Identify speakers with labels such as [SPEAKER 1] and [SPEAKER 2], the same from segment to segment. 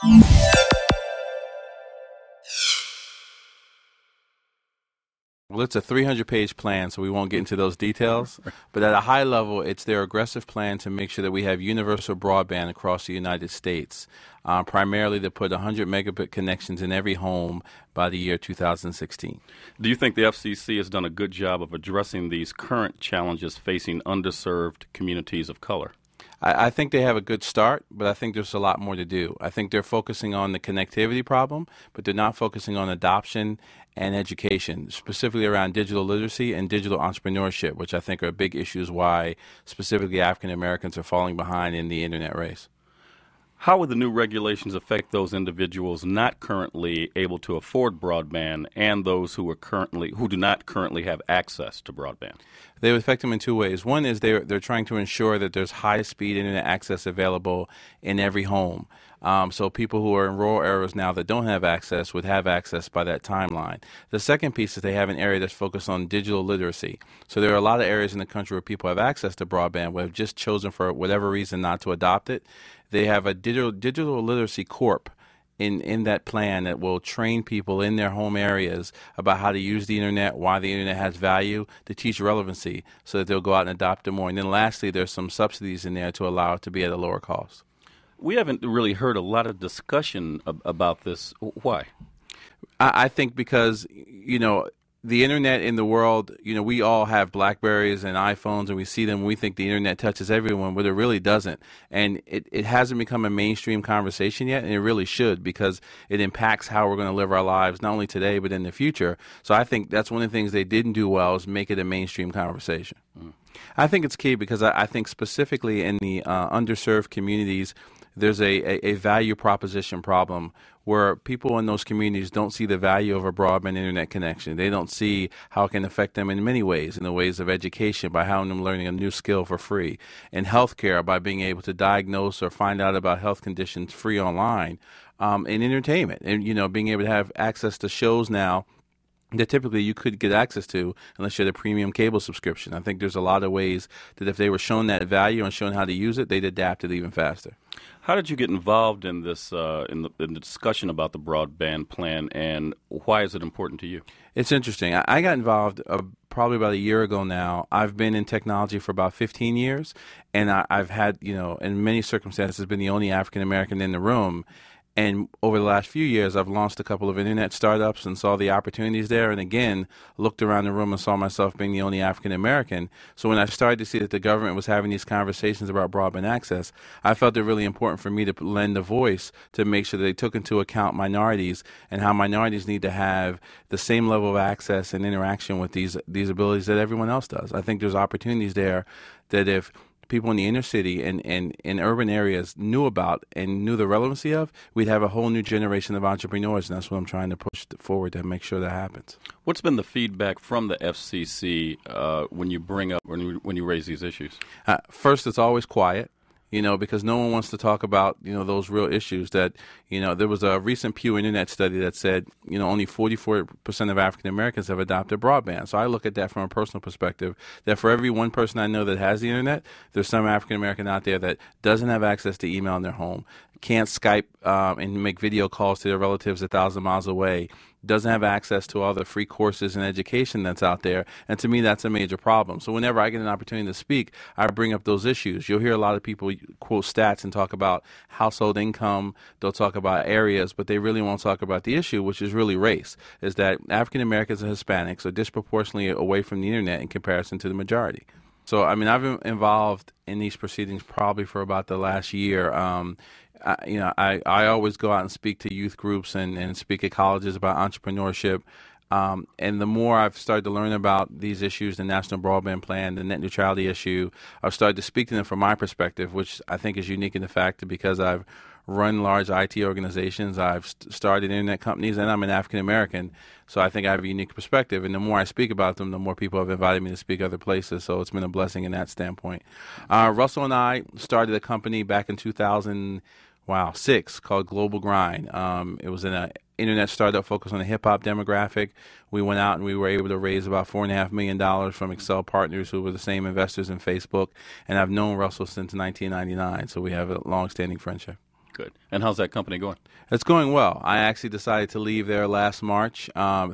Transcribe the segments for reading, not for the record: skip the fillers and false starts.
[SPEAKER 1] Well, it's a 300-page plan, so we won't get into those details. But at a high level, it's their aggressive plan to make sure that we have universal broadband across the United States. Primarily to put 100 megabit connections in every home by the year 2016.
[SPEAKER 2] Do you think the FCC has done a good job of addressing these current challenges facing underserved communities of color?
[SPEAKER 1] I think they have a good start, but I think there's a lot more to do. I think they're focusing on the connectivity problem, but they're not focusing on adoption and education, specifically around digital literacy and digital entrepreneurship, which I think are big issues why specifically African Americans are falling behind in the internet race.
[SPEAKER 2] How would the new regulations affect those individuals not currently able to afford broadband and those who do not currently have access to broadband?
[SPEAKER 1] They would affect them in two ways. One is they're trying to ensure that there's high-speed internet access available in every home. So people who are in rural areas now that don't have access would have access by that timeline. The second piece is they have an area that's focused on digital literacy. So there are a lot of areas in the country where people have access to broadband but have just chosen for whatever reason not to adopt it. They have a digital literacy corp in that plan that will train people in their home areas about how to use the internet, why the internet has value, to teach relevancy so that they'll go out and adopt it more. And then lastly, there's some subsidies in there to allow it to be at a lower cost.
[SPEAKER 2] We haven't really heard a lot of discussion about this. Why?
[SPEAKER 1] I think because, the internet in the world, we all have BlackBerries and iPhones and we see them and we think the internet touches everyone, but it really doesn't. And it hasn't become a mainstream conversation yet, and it really should, because it impacts how we're going to live our lives, not only today, but in the future. So I think that's one of the things they didn't do well, is make it a mainstream conversation. I think it's key because I think specifically in the underserved communities, there's a value proposition problem where people in those communities don't see the value of a broadband internet connection. They don't see how it can affect them in many ways, in the ways of education, by having them learning a new skill for free, and healthcare by being able to diagnose or find out about health conditions free online, and entertainment, and being able to have access to shows now that typically you could get access to unless you had a premium cable subscription. I think there's a lot of ways that if they were shown that value and shown how to use it, they'd adapt it even faster.
[SPEAKER 2] How did you get involved in this in the discussion about the broadband plan, and why is it important to you?
[SPEAKER 1] It's interesting. I got involved probably about a year ago now. I've been in technology for about 15 years, and I've had, in many circumstances, been the only African American in the room. And over the last few years, I've launched a couple of internet startups and saw the opportunities there, and again, looked around the room and saw myself being the only African American. So when I started to see that the government was having these conversations about broadband access, I felt it really important for me to lend a voice to make sure that they took into account minorities and how minorities need to have the same level of access and interaction with these abilities that everyone else does. I think there's opportunities there that if people in the inner city and in urban areas knew about and knew the relevancy of, we'd have a whole new generation of entrepreneurs, and that's what I'm trying to push forward to make sure that happens.
[SPEAKER 2] What's been the feedback from the FCC when you raise these issues?
[SPEAKER 1] First, it's always quiet. Because no one wants to talk about, those real issues that, there was a recent Pew Internet study that said, only 44% of African Americans have adopted broadband. So I look at that from a personal perspective, that for every one person I know that has the internet, there's some African American out there that doesn't have access to email in their home, can't Skype and make video calls to their relatives 1,000 miles away, doesn't have access to all the free courses and education that's out there. And to me, that's a major problem. So whenever I get an opportunity to speak, I bring up those issues. You'll hear a lot of people quote stats and talk about household income. They'll talk about areas, but they really won't talk about the issue, which is really race, is that African Americans and Hispanics are disproportionately away from the internet in comparison to the majority. So, I've been involved in these proceedings probably for about the last year. I always go out and speak to youth groups and speak at colleges about entrepreneurship. And the more I've started to learn about these issues, the National Broadband Plan, the net neutrality issue, I've started to speak to them from my perspective, which I think is unique in the fact that because I've run large IT organizations, I've started internet companies, and I'm an African American, so I think I have a unique perspective. And the more I speak about them, the more people have invited me to speak other places, so it's been a blessing in that standpoint. Russell and I started a company back in 2006 called Global Grind. It was an internet startup focused on the hip-hop demographic. We went out and we were able to raise about $4.5 million from Excel partners who were the same investors in Facebook, and I've known Russell since 1999, so we have a long-standing friendship.
[SPEAKER 2] Good. And how's that company going?
[SPEAKER 1] It's going well. I actually decided to leave there last March. I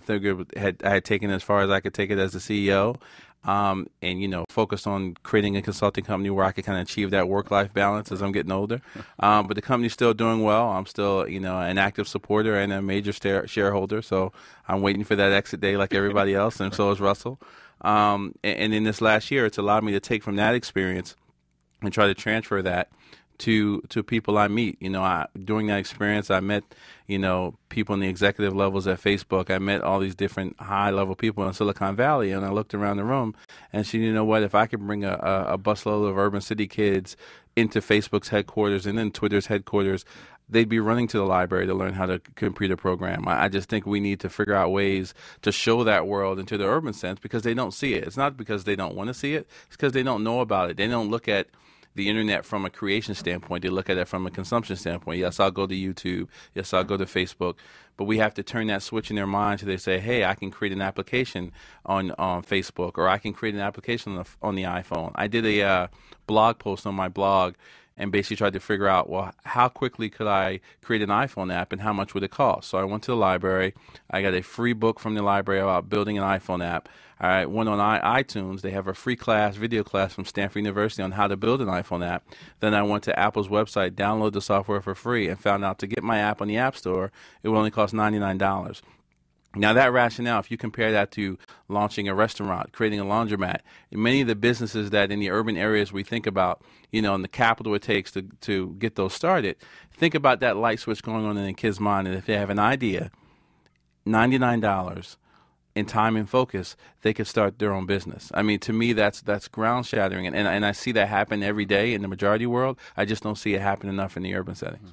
[SPEAKER 1] had taken it as far as I could take it as the CEO, and focused on creating a consulting company where I could kind of achieve that work-life balance as I'm getting older. But the company's still doing well. I'm still, an active supporter and a major shareholder. So I'm waiting for that exit day like everybody else, and so is Russell. And in this last year, it's allowed me to take from that experience and try to transfer that to people I meet. During that experience, I met, people in the executive levels at Facebook. I met all these different high-level people in Silicon Valley, and I looked around the room and said, you know what, if I could bring a busload of urban city kids into Facebook's headquarters and then Twitter's headquarters, they'd be running to the library to learn how to complete a program. I just think we need to figure out ways to show that world into the urban sense because they don't see it. It's not because they don't want to see it. It's because they don't know about it. They don't look at the internet from a creation standpoint. They look at it from a consumption standpoint. Yes, I'll go to YouTube. Yes, I'll go to Facebook. But we have to turn that switch in their mind so they say, hey, I can create an application on Facebook, or I can create an application on the iPhone. I did a blog post on my blog and basically tried to figure out, well, how quickly could I create an iPhone app and how much would it cost? So I went to the library. I got a free book from the library about building an iPhone app. I went on iTunes. They have a free video class from Stanford University on how to build an iPhone app. Then I went to Apple's website, downloaded the software for free, and found out to get my app on the App Store, it would only cost $99. Now, that rationale, if you compare that to launching a restaurant, creating a laundromat, many of the businesses that in the urban areas we think about, and the capital it takes to get those started, think about that light switch going on in a kid's mind. And if they have an idea, $99 in time and focus, they could start their own business. I mean, to me, that's ground shattering. And I see that happen every day in the majority world. I just don't see it happen enough in the urban setting.